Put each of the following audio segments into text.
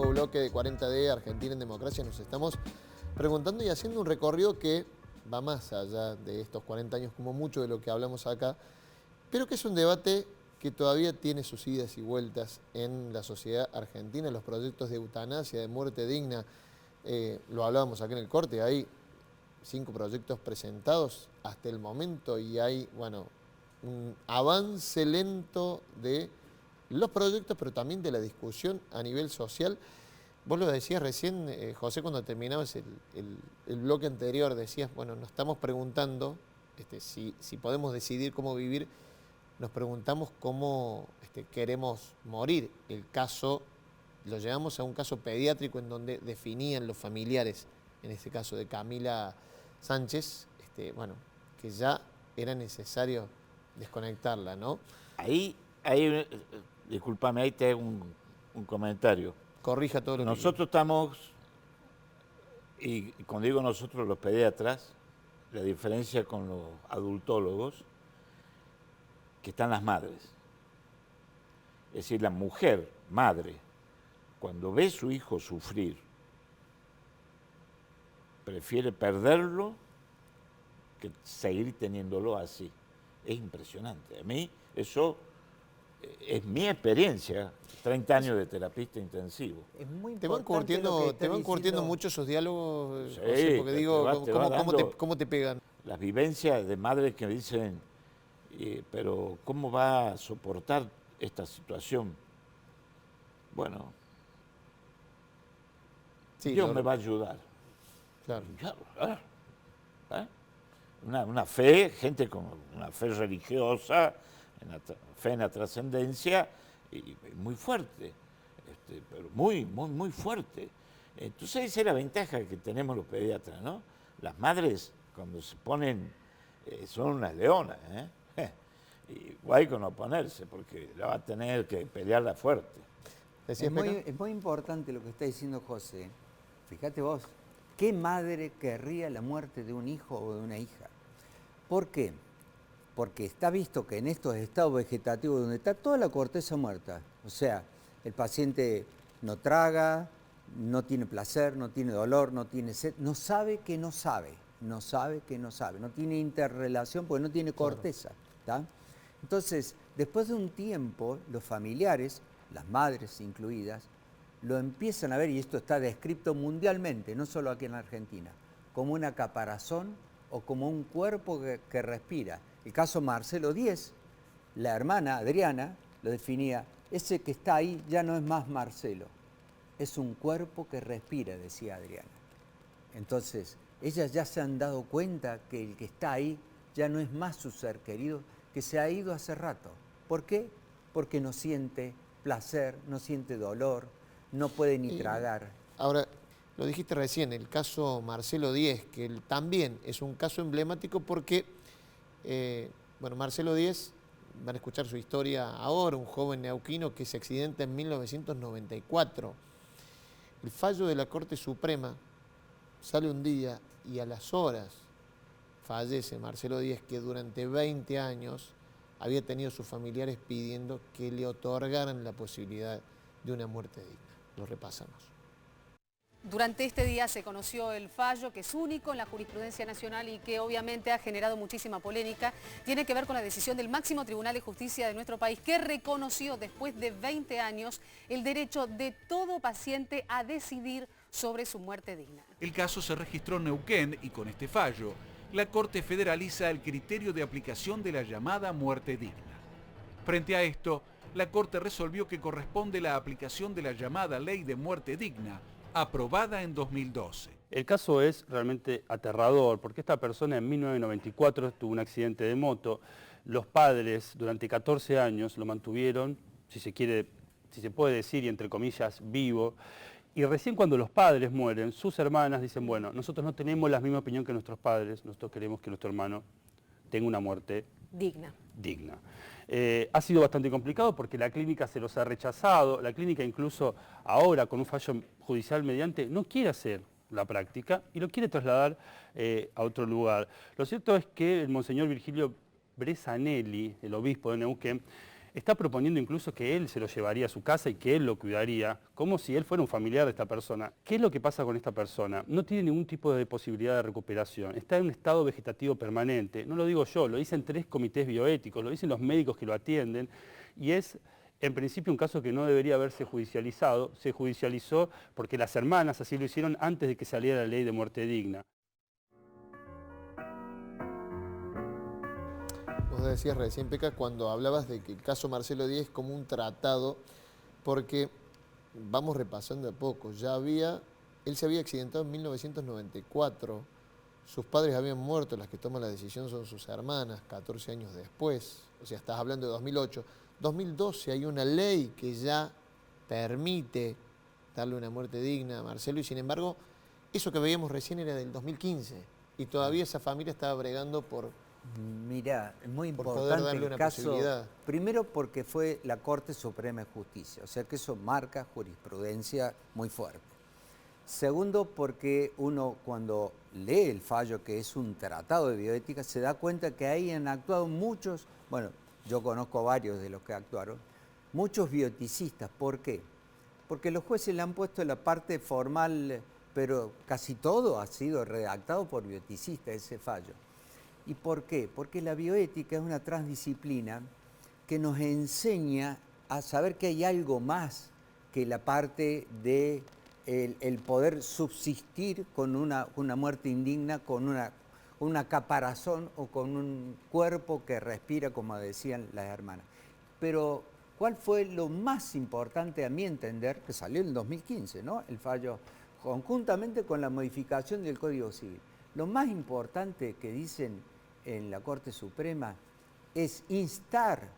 nuevo bloque de 40D, Argentina en Democracia, nos estamos preguntando y haciendo un recorrido que va más allá de estos 40 años, como mucho de lo que hablamos acá, pero que es un debate que todavía tiene sus idas y vueltas en la sociedad argentina, los proyectos de eutanasia, de muerte digna. Lo hablábamos acá en el corte, hay 5 proyectos presentados hasta el momento y hay, bueno, un avance lento de los proyectos, pero también de la discusión a nivel social. Vos lo decías recién, José, cuando terminabas el bloque anterior, decías, bueno, nos estamos preguntando si podemos decidir cómo vivir, nos preguntamos cómo queremos morir. El caso, lo llevamos a un caso pediátrico en donde definían los familiares, en este caso de Camila Sánchez, bueno, que ya era necesario desconectarla, ¿no? Ahí discúlpame, ahí te hago un comentario. Corrija todo lo que... Nosotros estamos, y cuando digo nosotros los pediatras, la diferencia con los adultólogos, que están las madres. Es decir, la mujer, madre, cuando ve a su hijo sufrir, prefiere perderlo que seguir teniéndolo así. Es impresionante. A mí eso es mi experiencia, 30 años de terapista intensivo. Es muy te van curtiendo mucho esos diálogos, Sí, José, porque digo, ¿cómo te pegan? Las vivencias de madres que dicen, pero ¿cómo va a soportar esta situación? Bueno, sí, Dios me va a ayudar. Claro. Una fe, gente con una fe religiosa, fe en la trascendencia, y muy fuerte, pero muy fuerte. Entonces esa es la ventaja que tenemos los pediatras, ¿no? Las madres cuando se ponen, son unas leonas, y guay con no ponerse, porque la va a tener que pelearla fuerte. Es muy importante lo que está diciendo José. Fíjate vos, ¿qué madre querría la muerte de un hijo o de una hija? ¿Por qué? Porque está visto que en estos estados vegetativos donde está toda la corteza muerta, o sea, el paciente no traga, no tiene placer, no tiene dolor, no tiene sed, no sabe que no sabe, no sabe que no sabe, no tiene interrelación porque no tiene corteza. ¿Tá? Entonces, después de un tiempo, los familiares, las madres incluidas, lo empiezan a ver, y esto está descrito mundialmente, no solo aquí en la Argentina, como una caparazón o como un cuerpo que respira. El caso Marcelo Díez, la hermana Adriana lo definía, ese que está ahí ya no es más Marcelo, es un cuerpo que respira, decía Adriana. Entonces, ellas ya se han dado cuenta que el que está ahí ya no es más su ser querido, que se ha ido hace rato. ¿Por qué? Porque no siente placer, no siente dolor, no puede ni tragar. Ahora, lo dijiste recién, el caso Marcelo Díez, que también es un caso emblemático porque, bueno, Marcelo Díez, van a escuchar su historia ahora, un joven neuquino que se accidenta en 1994. El fallo de la Corte Suprema sale un día y a las horas fallece Marcelo Díez, que durante 20 años había tenido sus familiares pidiendo que le otorgaran la posibilidad de una muerte digna. Lo repasamos. Durante este día se conoció el fallo, que es único en la jurisprudencia nacional y que obviamente ha generado muchísima polémica. Tiene que ver con la decisión del máximo Tribunal de Justicia de nuestro país, que reconoció después de 20 años el derecho de todo paciente a decidir sobre su muerte digna. El caso se registró en Neuquén y con este fallo, la Corte federaliza el criterio de aplicación de la llamada muerte digna. Frente a esto, la Corte resolvió que corresponde la aplicación de la llamada Ley de Muerte Digna, aprobada en 2012. El caso es realmente aterrador porque esta persona en 1994 tuvo un accidente de moto. Los padres durante 14 años lo mantuvieron, si se puede decir, y entre comillas, vivo. Y recién cuando los padres mueren, sus hermanas dicen, bueno, nosotros no tenemos la misma opinión que nuestros padres, nosotros queremos que nuestro hermano tenga una muerte digna. Ha sido bastante complicado porque la clínica se los ha rechazado, la clínica incluso ahora con un fallo judicial mediante no quiere hacer la práctica y lo quiere trasladar a otro lugar. Lo cierto es que el monseñor Virgilio Bresanelli, el obispo de Neuquén, está proponiendo incluso que él se lo llevaría a su casa y que él lo cuidaría, como si él fuera un familiar de esta persona. ¿Qué es lo que pasa con esta persona? No tiene ningún tipo de posibilidad de recuperación, está en un estado vegetativo permanente. No lo digo yo, lo dicen 3 comités bioéticos, lo dicen los médicos que lo atienden, y es en principio un caso que no debería haberse judicializado. Se judicializó porque las hermanas así lo hicieron antes de que saliera la ley de muerte digna. Vos decías recién, Peca, cuando hablabas de que el caso Marcelo Díaz es como un tratado, porque vamos repasando a poco, él se había accidentado en 1994, sus padres habían muerto, las que toman la decisión son sus hermanas, 14 años después, o sea, estás hablando de 2008. 2012 hay una ley que ya permite darle una muerte digna a Marcelo, y sin embargo, eso que veíamos recién era del 2015, y todavía esa familia estaba bregando por... Mirá, es muy por poder importante darle el una caso, posibilidad. primero porque fue la Corte Suprema de Justicia, o sea que eso marca jurisprudencia muy fuerte. Segundo, porque uno cuando lee el fallo, que es un tratado de bioética, se da cuenta que ahí han actuado muchos, bueno, yo conozco varios de los que actuaron, muchos bioeticistas. ¿Por qué? Porque los jueces le han puesto la parte formal, pero casi todo ha sido redactado por bioeticistas, ese fallo. ¿Y por qué? Porque la bioética es una transdisciplina que nos enseña a saber que hay algo más que la parte de el poder subsistir con una muerte indigna, con una caparazón o con un cuerpo que respira, como decían las hermanas. Pero, ¿cuál fue lo más importante a mi entender? Que salió en el 2015, ¿no? El fallo, conjuntamente con la modificación del Código Civil. Lo más importante que dicen en la Corte Suprema es instar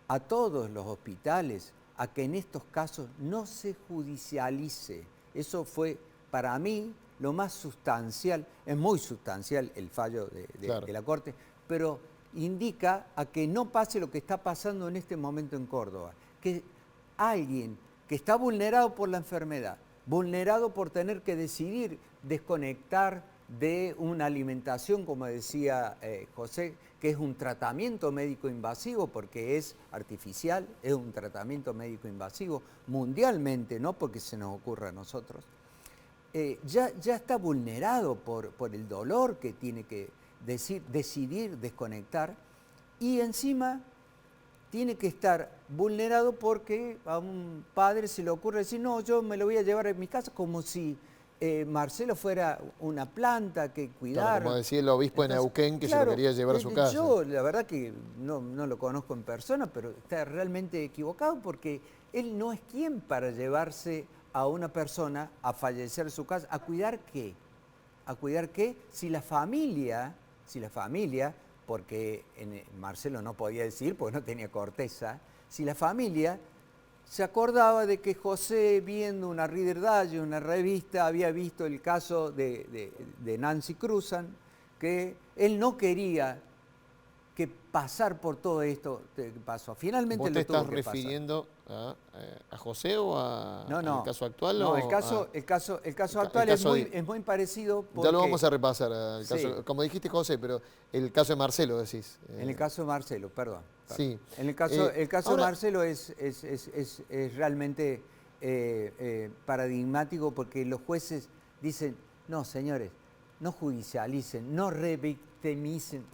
a todos los hospitales a que en estos casos no se judicialice. Eso fue para mí lo más sustancial, es muy sustancial el fallo de la Corte, pero indica a que no pase lo que está pasando en este momento en Córdoba, que alguien que está vulnerado por la enfermedad, vulnerado por tener que decidir desconectar de una alimentación, como decía José, que es un tratamiento médico invasivo porque es artificial, es un tratamiento médico invasivo mundialmente, no porque se nos ocurra a nosotros, ya está vulnerado por el dolor que tiene que decidir desconectar, y encima tiene que estar vulnerado porque a un padre se le ocurre decir, no, yo me lo voy a llevar a mi casa, como si Marcelo fuera una planta que cuidar. Claro, como decía el obispo en Neuquén, que se lo quería llevar a su casa. Yo la verdad que no lo conozco en persona, pero está realmente equivocado porque él no es quien para llevarse a una persona a fallecer en su casa. ¿A cuidar qué? ¿A cuidar qué? Si la familia, porque Marcelo no podía decir porque no tenía corteza, si la familia se acordaba de que José, viendo una Reader Digest, una revista, había visto el caso de Nancy Cruzan, que él no quería que pasar por todo esto que pasó. Finalmente ¿Vos lo te tuvo estás que pasar. refiriendo a José o al caso actual? No, o el caso actual es muy parecido. Porque, ya lo vamos a repasar, el caso, sí. como dijiste José, pero el caso de Marcelo decís. En el caso de Marcelo, perdón. Sí. En el caso de Marcelo es realmente paradigmático porque los jueces dicen, no señores, no judicialicen, no revictimicen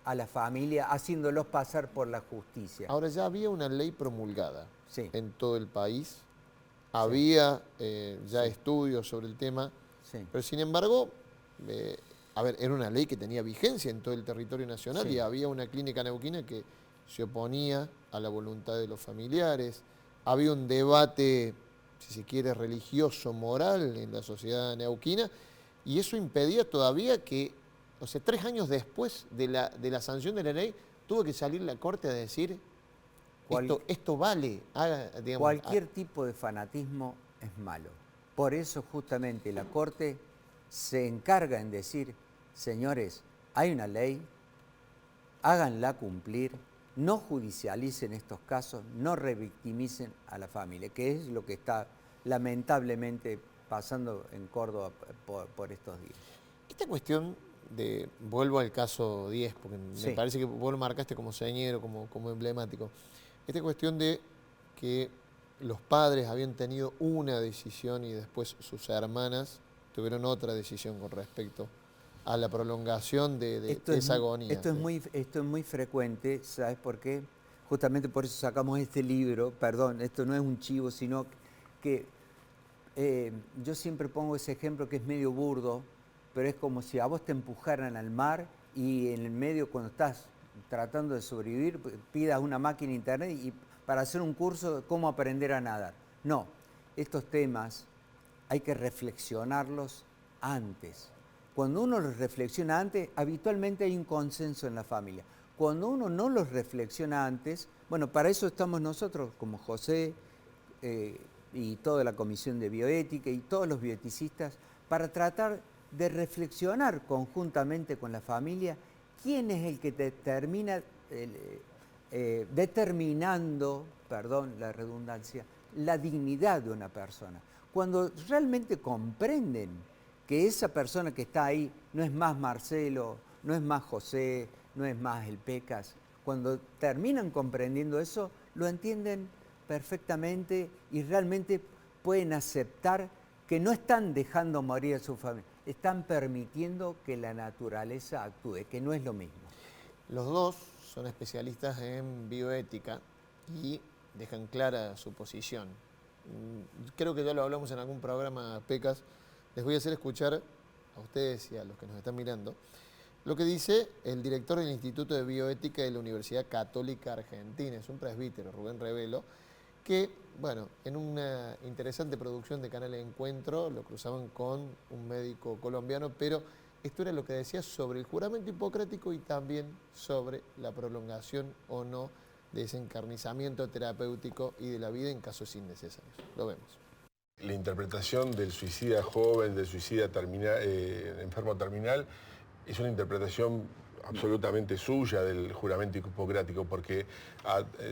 a la familia haciéndolos pasar por la justicia. Ahora, ya había una ley promulgada en todo el país, había ya estudios sobre el tema, pero sin embargo, era una ley que tenía vigencia en todo el territorio nacional y había una clínica neuquina que se oponía a la voluntad de los familiares, había un debate, si se quiere, religioso, moral en la sociedad neuquina, y eso impedía todavía que, o sea, 3 años después de la sanción de la ley, tuvo que salir la Corte a decir, esto vale. Cualquier tipo de fanatismo es malo. Por eso justamente la Corte se encarga en decir, señores, hay una ley, háganla cumplir, no judicialicen estos casos, no revictimicen a la familia, que es lo que está lamentablemente pasando en Córdoba por estos días. Esta cuestión vuelvo al caso 10, porque me parece que vos lo marcaste como señero, como emblemático. Esta cuestión de que los padres habían tenido una decisión y después sus hermanas tuvieron otra decisión con respecto a la prolongación de esa agonía. Esto es muy frecuente, ¿sabes por qué? Justamente por eso sacamos este libro, perdón, esto no es un chivo, sino que yo siempre pongo ese ejemplo que es medio burdo, pero es como si a vos te empujaran al mar y en el medio, cuando estás tratando de sobrevivir, pidas una máquina internet y para hacer un curso de cómo aprender a nadar. No, estos temas hay que reflexionarlos antes. Cuando uno los reflexiona antes, habitualmente hay un consenso en la familia. Cuando uno no los reflexiona antes, bueno, para eso estamos nosotros, como José y toda la Comisión de Bioética y todos los bioeticistas, para tratar de reflexionar conjuntamente con la familia quién es el que termina determinando, perdón la redundancia, la dignidad de una persona. Cuando realmente comprenden que esa persona que está ahí no es más Marcelo, no es más José, no es más el Pecas, cuando terminan comprendiendo eso, lo entienden perfectamente y realmente pueden aceptar que no están dejando morir a su familia, están permitiendo que la naturaleza actúe, que no es lo mismo. Los dos son especialistas en bioética y dejan clara su posición. Creo que ya lo hablamos en algún programa, Pecas. Les voy a hacer escuchar a ustedes y a los que nos están mirando lo que dice el director del Instituto de Bioética de la Universidad Católica Argentina. Es un presbítero, Rubén Revelo, que, bueno, en una interesante producción de Canal Encuentro lo cruzaban con un médico colombiano, pero esto era lo que decía sobre el juramento hipocrático y también sobre la prolongación o no de ese encarnizamiento terapéutico y de la vida en casos innecesarios. Lo vemos. La interpretación del suicida joven, del suicida enfermo terminal, es una interpretación absolutamente suya del juramento hipocrático, porque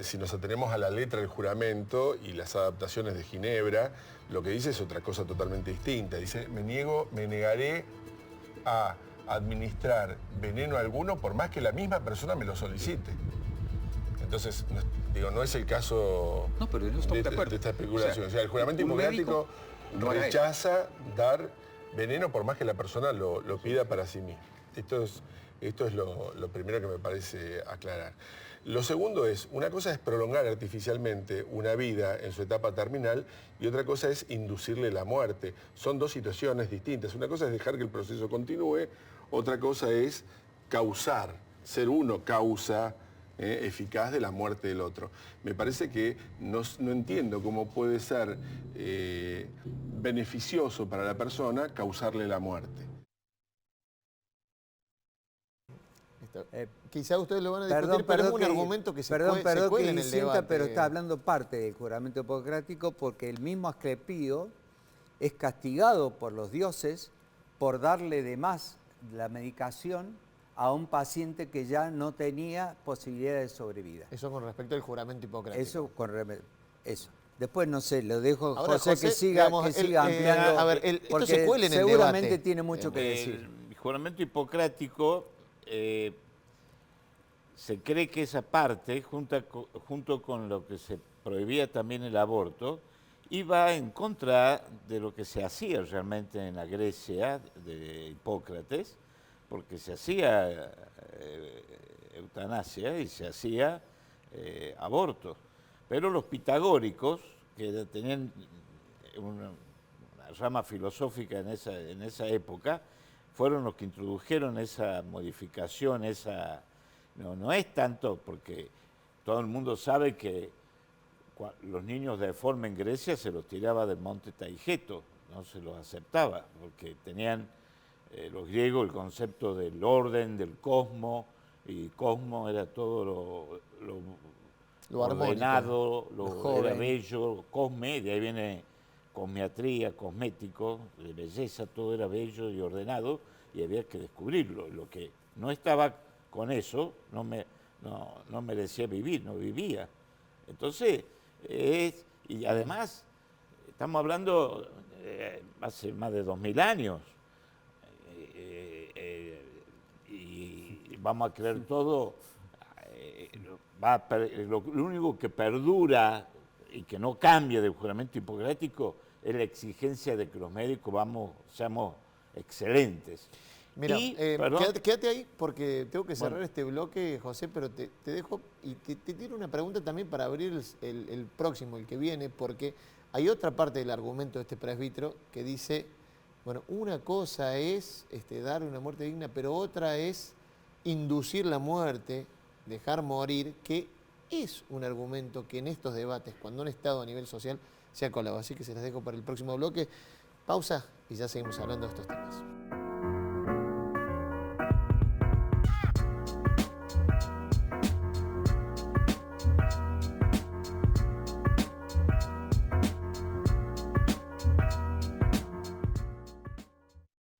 si nos atenemos a la letra del juramento y las adaptaciones de Ginebra, lo que dice es otra cosa totalmente distinta. Dice, me negaré a administrar veneno alguno por más que la misma persona me lo solicite. Entonces, no es el caso de esta especulación. O sea, el juramento hipocrático rechaza dar veneno por más que la persona lo pida para sí misma. Esto es lo primero que me parece aclarar. Lo segundo es, una cosa es prolongar artificialmente una vida en su etapa terminal y otra cosa es inducirle la muerte. Son dos situaciones distintas. Una cosa es dejar que el proceso continúe, otra cosa es causar, ser uno causa eficaz de la muerte del otro. Me parece que no entiendo cómo puede ser beneficioso para la persona causarle la muerte. Quizá ustedes lo van a discutir, pero es un argumento que se cuela en el debate. Pero está hablando parte del juramento hipocrático porque el mismo Asclepio es castigado por los dioses por darle de más la medicación a un paciente que ya no tenía posibilidad de sobrevida. Eso con respecto al juramento hipocrático. Eso. Después, no sé, lo dejo a José que siga ampliando, a ver, esto porque se cuela en el seguramente debate. Tiene mucho que decir. El juramento hipocrático, se cree que esa parte, junto con lo que se prohibía también el aborto, iba en contra de lo que se hacía realmente en la Grecia de Hipócrates, porque se hacía eutanasia y se hacía aborto. Pero los pitagóricos, que tenían una rama filosófica en esa época, fueron los que introdujeron esa modificación, no es tanto porque todo el mundo sabe que los niños de forma en Grecia se los tiraba del monte Taigeto, no se los aceptaba, porque tenían los griegos el concepto del orden, del cosmos, y cosmos era todo lo ordenado, era bello, cosme, de ahí viene cosmiatría, cosmético, de belleza, todo era bello y ordenado, y había que descubrirlo. Lo que no estaba con eso no merecía vivir, no vivía. Entonces, y además, estamos hablando hace más de 2000 años, vamos a creer todo, lo único que perdura y que no cambia del juramento hipocrático es la exigencia de que los médicos seamos excelentes. Mira, Y, quédate ahí porque tengo que cerrar este bloque, José, pero te dejo y te tiro una pregunta también para abrir el próximo, el que viene, porque hay otra parte del argumento de este presbítero que dice, bueno, una cosa es dar una muerte digna, pero otra es inducir la muerte, dejar morir, que es un argumento que en estos debates, cuando han estado a nivel social, se ha colado. Así que se las dejo para el próximo bloque. Pausa y ya seguimos hablando de estos temas.